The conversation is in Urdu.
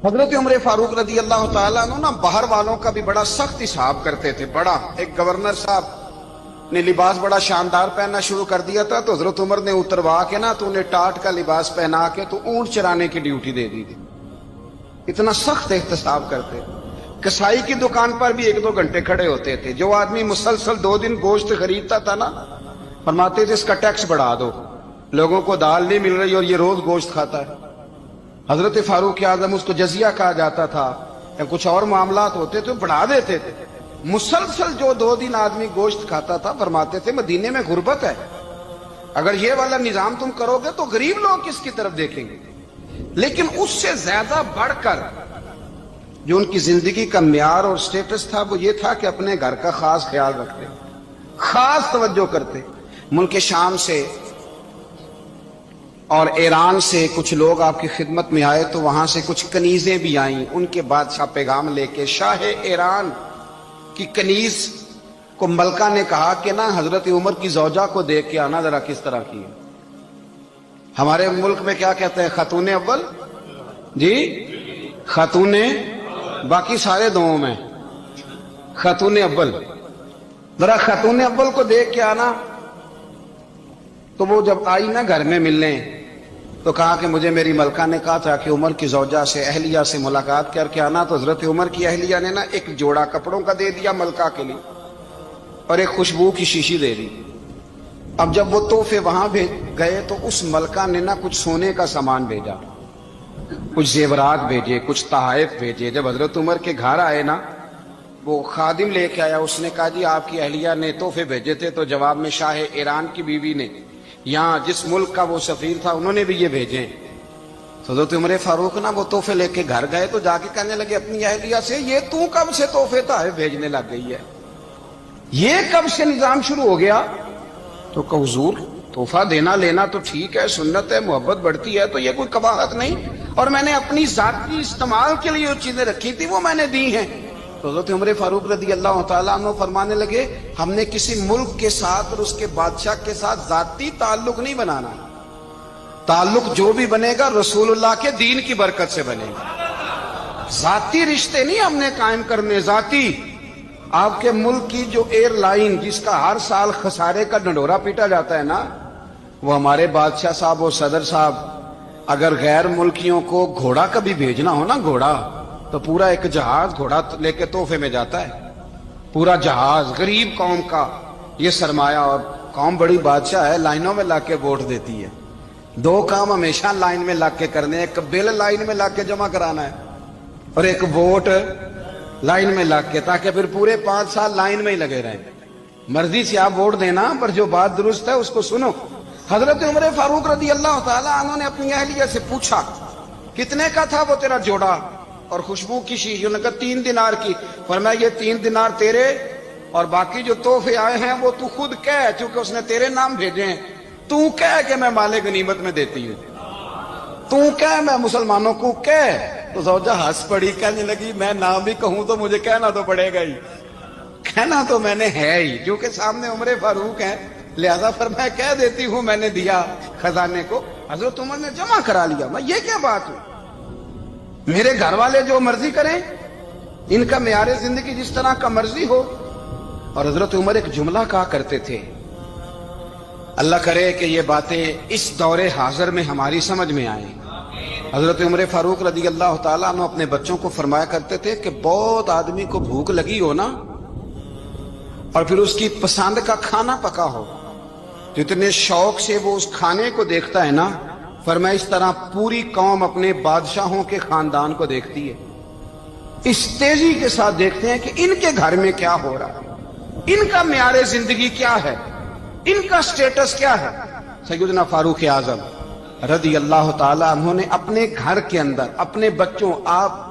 حضرت عمر فاروق رضی اللہ تعالیٰ عنہ نا باہر والوں کا بھی بڑا سخت حساب کرتے تھے. بڑا ایک گورنر صاحب نے لباس بڑا شاندار پہننا شروع کر دیا تھا تو حضرت عمر نے اتروا کے نا تو انہیں ٹاٹ کا لباس پہنا کے تو اونٹ چرانے کی ڈیوٹی دے دی تھی. اتنا سخت احتساب کرتے. کسائی کی دکان پر بھی 1-2 گھنٹے کھڑے ہوتے تھے. جو آدمی مسلسل 2 دن گوشت خریدتا تھا نا فرماتے تھے اس کا ٹیکس بڑھا دو, لوگوں کو دال نہیں مل رہی اور یہ روز گوشت کھاتا ہے. حضرت فاروق اعظم اس کو جزیہ کہا جاتا تھا یا کچھ اور معاملات ہوتے تھے بڑھا دیتے تھے. مسلسل جو 2 دن آدمی گوشت کھاتا تھا فرماتے تھے مدینے میں غربت ہے, اگر یہ والا نظام تم کرو گے تو غریب لوگ کس کی طرف دیکھیں گے. لیکن اس سے زیادہ بڑھ کر جو ان کی زندگی کا معیار اور سٹیٹس تھا وہ یہ تھا کہ اپنے گھر کا خاص خیال رکھتے, خاص توجہ کرتے. ملک شام سے اور ایران سے کچھ لوگ آپ کی خدمت میں آئے تو وہاں سے کچھ کنیزیں بھی آئیں. ان کے بادشاہ پیغام لے کے شاہ ایران کی کنیز کو ملکہ نے کہا کہ نا حضرت عمر کی زوجہ کو دیکھ کے آنا ذرا کس طرح کی ہے. ہمارے ملک میں کیا کہتے ہیں خاتون اول, جی خاتون, باقی سارے دووں میں خاتون اول. ذرا خاتون اول کو دیکھ کے آنا. تو وہ جب آئی نا گھر میں ملنے تو کہا کہ مجھے میری ملکہ نے کہا تھا کہ عمر کی زوجہ سے اہلیہ سے ملاقات کر کے آنا. تو حضرت عمر کی اہلیہ نے نا ایک جوڑا کپڑوں کا دے دیا ملکہ کے لیے اور ایک خوشبو کی شیشی دے دی. اب جب وہ تحفے وہاں گئے تو اس ملکہ نے نا کچھ سونے کا سامان بھیجا, کچھ زیورات بھیجے, کچھ تحائف بھیجے. جب حضرت عمر کے گھر آئے نا وہ خادم لے کے آیا, اس نے کہا جی آپ کی اہلیہ نے تحفے بھیجے تھے. تو جواب میں شاہ ایران کی بیوی نے یہاں جس ملک کا وہ سفیر تھا انہوں نے بھی یہ بھیجے. تو حضرت عمر فاروق نا وہ تحفے لے کے گھر گئے تو جا کے کہنے لگے اپنی اہلیہ سے یہ تو کب سے تحفے تحائف بھیجنے لگ گئی ہے, یہ کب سے نظام شروع ہو گیا. تو کہ حضور تحفہ دینا لینا تو ٹھیک ہے, سنت ہے, محبت بڑھتی ہے, تو یہ کوئی قباحت نہیں, اور میں نے اپنی ذاتی استعمال کے لیے جو چیزیں رکھی تھی وہ میں نے دی ہیں. تو حضرت عمر فاروق رضی اللہ تعالیٰ عنہ فرمانے لگے ہم نے کسی ملک کے ساتھ اور اس کے بادشاہ کے ساتھ ذاتی تعلق نہیں بنانا, تعلق جو بھی بنے گا رسول اللہ کے دین کی برکت سے بنے گا. ذاتی رشتے نہیں ہم نے قائم کرنے. ذاتی آپ کے ملک کی جو ایئر لائن جس کا ہر سال خسارے کا ڈنڈورا پیٹا جاتا ہے نا, وہ ہمارے بادشاہ صاحب اور صدر صاحب اگر غیر ملکیوں کو گھوڑا کبھی بھیجنا ہو نا, گھوڑا تو پورا ایک جہاز گھوڑا لے کے تحفے میں جاتا ہے. پورا جہاز غریب قوم کا یہ سرمایہ, اور قوم بڑی بادشاہ ہے, لائنوں میں لا کے ووٹ دیتی ہے. 2 کام ہمیشہ لائن میں لا کے کرنے, ایک بل لائن میں لا کے جمع کرانا ہے اور ایک ووٹ لائن میں لا کے, تاکہ پھر پورے 5 سال لائن میں ہی لگے رہیں. مرضی سے آپ ووٹ دینا پر جو بات درست ہے اس کو سنو. حضرت عمر فاروق رضی اللہ تعالیٰ عنہ نے اپنی اہلیہ سے پوچھا کتنے کا تھا وہ تیرا جوڑا اور خوشبو کی شیشی؟ انہوں نے کہا 3 دینار کی. فرمایا یہ 3 دینار تیرے اور باقی جو تحفے آئے ہیں وہ تو خود کہہ, چونکہ اس نے تیرے نام بھیجے ہیں, تو کہہ کہ میں مال غنیمت میں دیتی ہوں, تو کہہ میں مسلمانوں کو کہہ. تو زوجہ ہنس پڑی, کہنے لگی میں نام بھی کہوں تو مجھے کہنا تو پڑے گا ہی, کہنا تو میں نے ہے ہی, کیونکہ سامنے عمر فاروق ہیں, لہذا فرمایا کہہ دیتی ہوں میں نے دیا خزانے کو. حضرت عمر نے جمع کرا لیا. میں یہ کیا بات ہوں, میرے گھر والے جو مرضی کریں, ان کا معیار زندگی جس طرح کا مرضی ہو. اور حضرت عمر ایک جملہ کہا کرتے تھے, اللہ کرے کہ یہ باتیں اس دور حاضر میں ہماری سمجھ میں آئیں. حضرت عمر فاروق رضی اللہ تعالیٰ عنہ اپنے بچوں کو فرمایا کرتے تھے کہ بہت آدمی کو بھوک لگی ہو نا اور پھر اس کی پسند کا کھانا پکا ہو, جتنے شوق سے وہ اس کھانے کو دیکھتا ہے نا, فرمایا اس طرح پوری قوم اپنے بادشاہوں کے خاندان کو دیکھتی ہے. اس تیزی کے ساتھ دیکھتے ہیں کہ ان کے گھر میں کیا ہو رہا ہے, ان کا معیار زندگی کیا ہے, ان کا سٹیٹس کیا ہے. سیدنا فاروق اعظم رضی اللہ تعالی عنہ نے اپنے گھر کے اندر اپنے بچوں, آپ